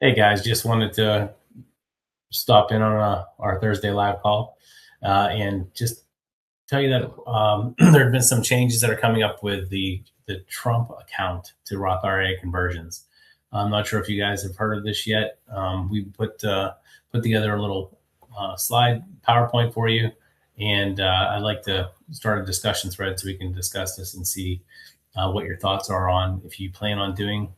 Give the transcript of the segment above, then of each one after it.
Hey guys, just wanted to stop in on our Thursday live call and just tell you that there have been some changes that are coming up with the Trump account to Roth IRA conversions. I'm not sure if you guys have heard of this yet. We put together a little slide PowerPoint for you, and I'd like to start a discussion thread so we can discuss this and see what your thoughts are on if you plan on doing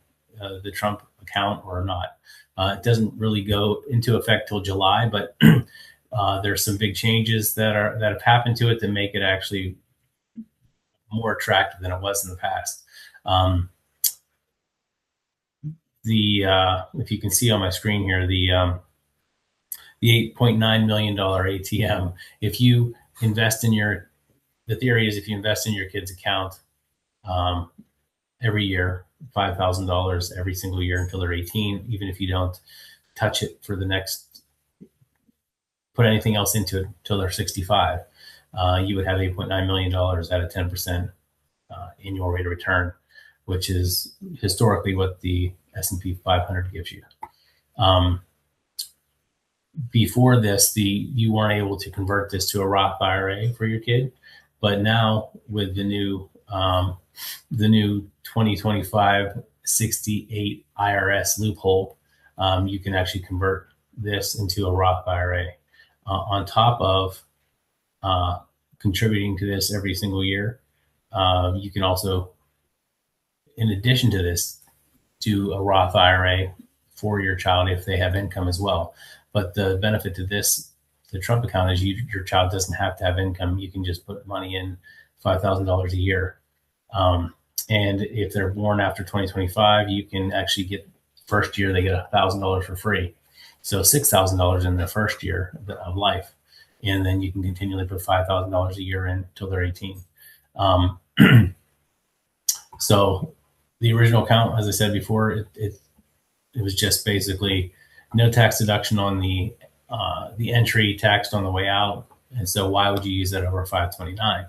the Trump account or not. It doesn't really go into effect till July, but there's some big changes that have happened to it that make it actually more attractive than it was in the past. Um, the If you can see on my screen here, the $8.9 million ATM. If you invest in your, the theory is if you invest in your kid's account um, every year, $5,000 every single year until they're 18, even if you don't touch it for the next, put anything else into it until they're 65, you would have $8.9 million at a 10% annual rate of return, which is historically what the S&P 500 gives you. Before this, you weren't able to convert this to a Roth IRA for your kid, but now with the new 2025 68 IRS loophole, you can actually convert this into a Roth IRA. On top of contributing to this every single year, you can also, in addition to this, do a Roth IRA for your child if they have income as well. But the benefit to this, the Trump account, is your child doesn't have to have income. You can just put money in, $5,000 a year. And if they're born after 2025, you can actually get, first year they get $1,000 for free. So $6,000 in the first year of life. And then you can continually put $5,000 a year in until they're 18. So the original account, as I said before, it was just basically no tax deduction on the entry, taxed on the way out. And so why would you use that over 529?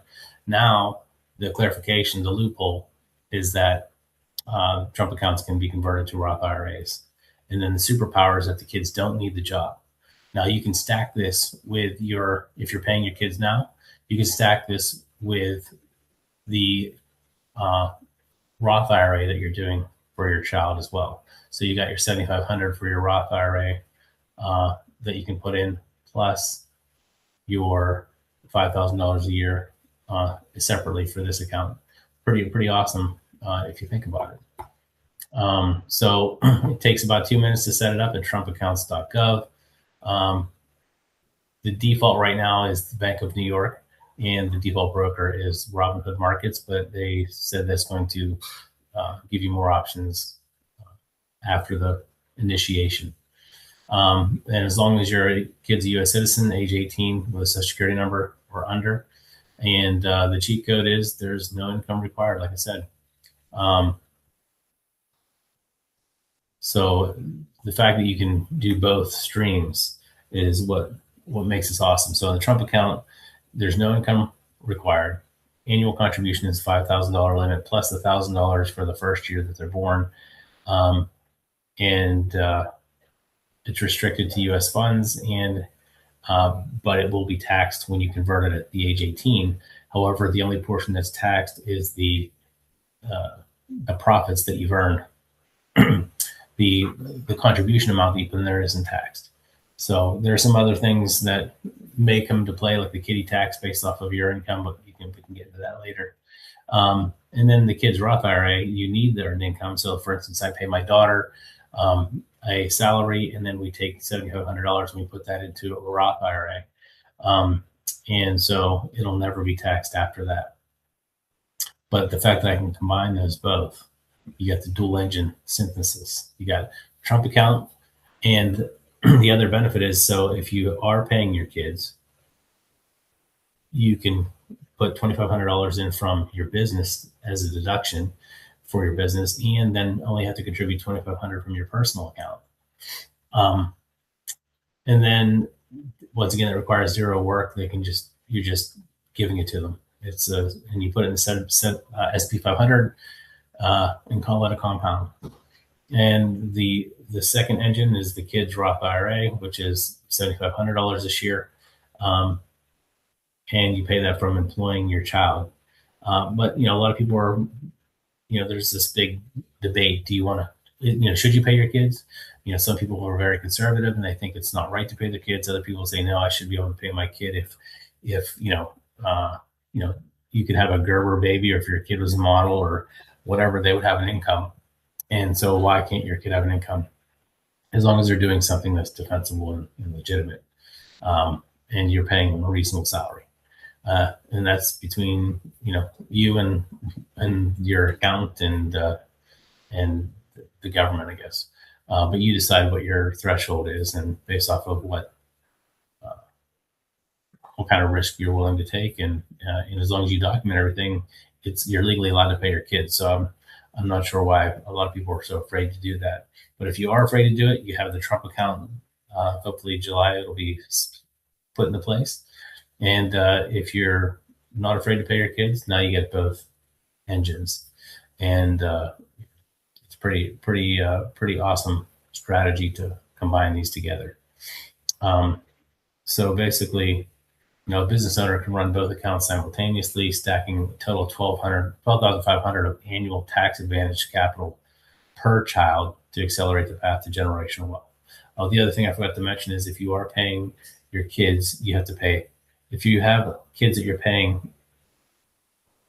Now the clarification, the loophole, is that Trump accounts can be converted to Roth IRAs. And then the superpower is that the kids don't need the job. Now you can stack this with your, if you're paying your kids now, you can stack this with the Roth IRA that you're doing for your child as well. So you got your 7,500 for your Roth IRA that you can put in, plus your $5,000 a year separately for this account. Pretty awesome if you think about it. So it takes about 2 minutes to set it up at trumpaccounts.gov. The default right now is the Bank of New York, and the default broker is Robinhood Markets, but they said that's going to give you more options after the initiation. And as long as your kid's a U.S. citizen, age 18, with a social security number or under, and the cheat code is there's no income required, like I said. So the fact that you can do both streams is what makes this awesome. So in the Trump account, there's no income required. Annual contribution is $5,000 limit plus the $1,000 for the first year that they're born. And it's restricted to U.S. funds, and but it will be taxed when you convert it at the age 18. However, the only portion that's taxed is the profits that you've earned. The contribution amount that you put in there isn't taxed. So there are some other things that may come into play, like the kiddie tax based off of your income, but we can get into that later. And then the kids' Roth IRA, you need their income. So for instance, I pay my daughter a salary, and then we take $7,500 and we put that into a Roth IRA. And so it'll never be taxed after that. But the fact that I can combine those both, you got the dual engine synthesis. You got Trump account, and the other benefit is, so if you are paying your kids, you can put $2,500 in from your business as a deduction for your business, and then only have to contribute $2,500 from your personal account. And then once again, it requires zero work. You're just giving it to them. It's and you put it in the SP 500 and call it a compound. And the second engine is the kids Roth IRA, which is $7,500 this year, um, and you pay that from employing your child. But a lot of people are, there's this big debate. Do you want to, should you pay your kids? Some people are very conservative and they think it's not right to pay their kids. Other people say, no, I should be able to pay my kid if you know, you could have a Gerber baby, or if your kid was a model or whatever, they would have an income. And so why can't your kid have an income as long as they're doing something that's defensible and legitimate, and you're paying them a reasonable salary? And that's between you and your accountant and the government, I guess. But you decide what your threshold is, and based off of what kind of risk you're willing to take, and as long as you document everything, you're legally allowed to pay your kids. So I'm not sure why a lot of people are so afraid to do that. But if you are afraid to do it, you have the Trump account. Hopefully, July it'll be put into place. And if you're not afraid to pay your kids, now you get both engines, and it's pretty awesome strategy to combine these together. So basically, a business owner can run both accounts simultaneously, stacking a total of $12,500 of annual tax advantage capital per child to accelerate the path to generational wealth. The other thing I forgot to mention is if you are paying your kids, you have to pay. If you have kids that you're paying,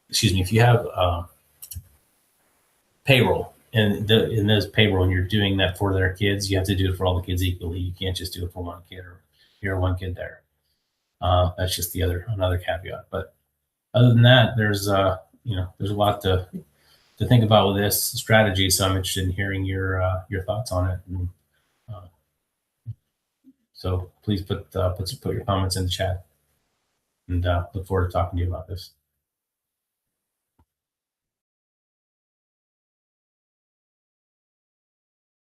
if you have payroll and in those payroll and you're doing that for their kids, you have to do it for all the kids equally. You can't just do it for one kid or here one kid there. That's just another caveat. But other than that, there's a lot to think about with this strategy. So I'm interested in hearing your thoughts on it. And, so please put your comments in the chat, and look forward to talking to you about this.